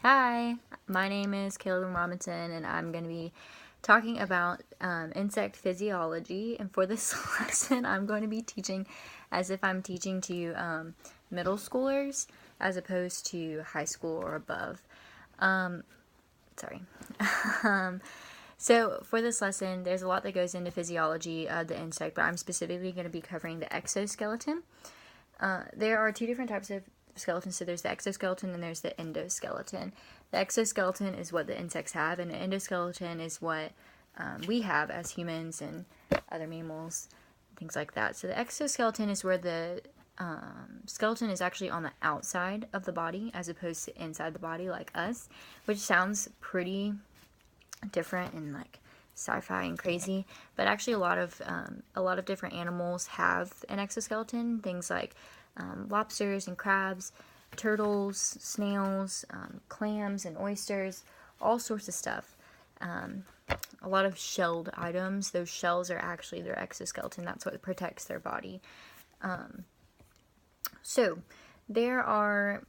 Hi, my name is Caleb Robinson, and I'm going to be talking about insect physiology. And for this lesson, I'm going to be teaching as if I'm teaching to middle schoolers as opposed to high school or above. Sorry. um, so for this lesson, there's a lot that goes into physiology of the insect, but I'm specifically going to be covering the exoskeleton. There are two different types of skeletons. So there's the exoskeleton and there's the endoskeleton. The exoskeleton is what the insects have, and the endoskeleton is what we have as humans and other mammals, things like that. So the exoskeleton is where the skeleton is actually on the outside of the body as opposed to inside the body like us, which sounds pretty different and like sci-fi and crazy, but actually a lot of different animals have an exoskeleton. Things like lobsters and crabs, turtles, snails, clams and oysters, all sorts of stuff. A lot of shelled items, those shells are actually their exoskeleton. That's what protects their body. So there are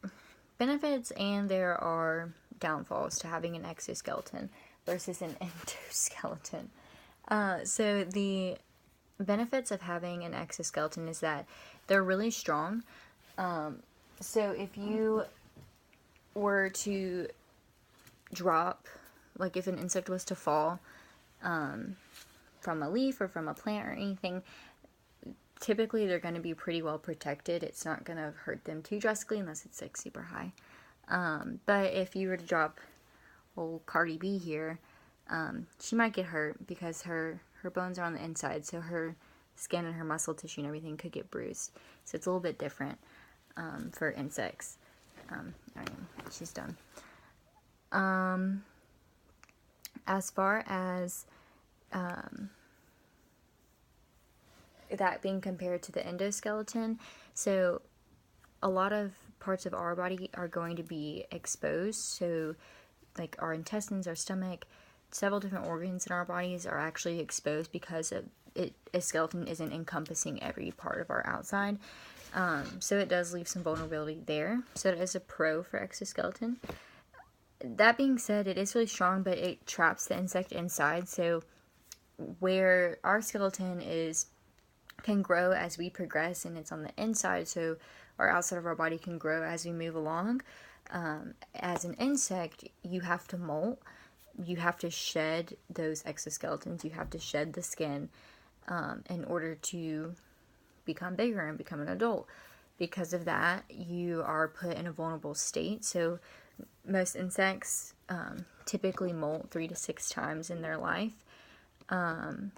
benefits and there are downfalls to having an exoskeleton versus an endoskeleton. So the benefits of having an exoskeleton is that they're really strong. So if you were to drop, like if an insect was to fall from a leaf or from a plant or anything, typically they're going to be pretty well protected. It's not going to hurt them too drastically unless it's like super high. But if you were to drop old Cardi B here, she might get hurt because her bones are on the inside, so her skin and her muscle tissue and everything could get bruised. So it's a little bit different for insects. Alright, she's done. As far as that being compared to the endoskeleton, so a lot of parts of our body are going to be exposed. So like our intestines, our stomach, several different organs in our bodies are actually exposed because of it. A skeleton isn't encompassing every part of our outside. So it does leave some vulnerability there. So it is a pro for exoskeleton. That being said, it is really strong, but it traps the insect inside. So where our skeleton can grow as we progress, and it's on the inside, so our outside of our body can grow as we move along. As an insect, you have to molt. You have to shed those exoskeletons. You have to shed the skin in order to become bigger and become an adult. Because of that, you are put in a vulnerable state. So most insects typically molt 3 to 6 times in their life. And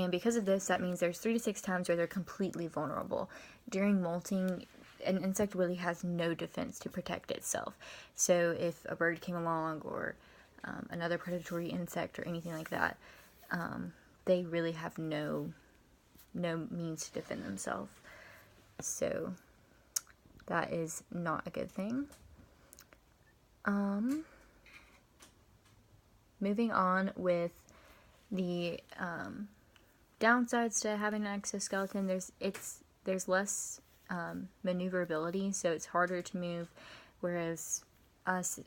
because of this, that means there's 3 to 6 times where they're completely vulnerable. During molting, an insect really has no defense to protect itself. So if a bird came along or another predatory insect or anything like that, they really have no means to defend themselves. So that is not a good thing. Moving on with the downsides to having an exoskeleton, there's less maneuverability, so it's harder to move, whereas us,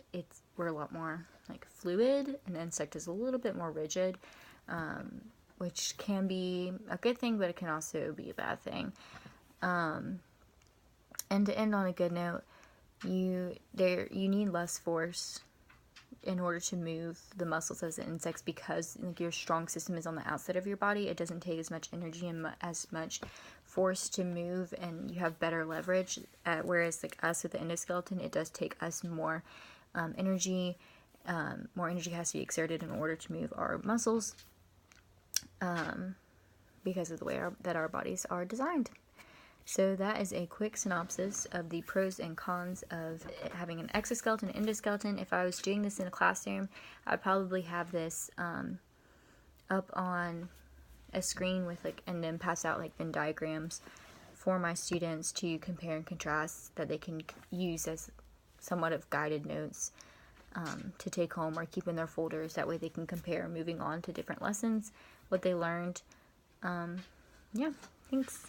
we're a lot more like fluid, and the insect is a little bit more rigid, which can be a good thing, but it can also be a bad thing. And to end on a good note, you need less force in order to move the muscles as the insects, because like your strong system is on the outside of your body. It doesn't take as much energy and as much force to move, and you have better leverage. Whereas like us with the endoskeleton, it does take us more energy. More energy has to be exerted in order to move our muscles because of the way that our bodies are designed. So that is a quick synopsis of the pros and cons of having an exoskeleton and endoskeleton. If I was doing this in a classroom, I'd probably have this up on a screen with and then pass out Venn diagrams for my students to compare and contrast, that they can use as somewhat of guided notes to take home or keep in their folders. That way they can compare moving on to different lessons, what they learned. Yeah, thanks.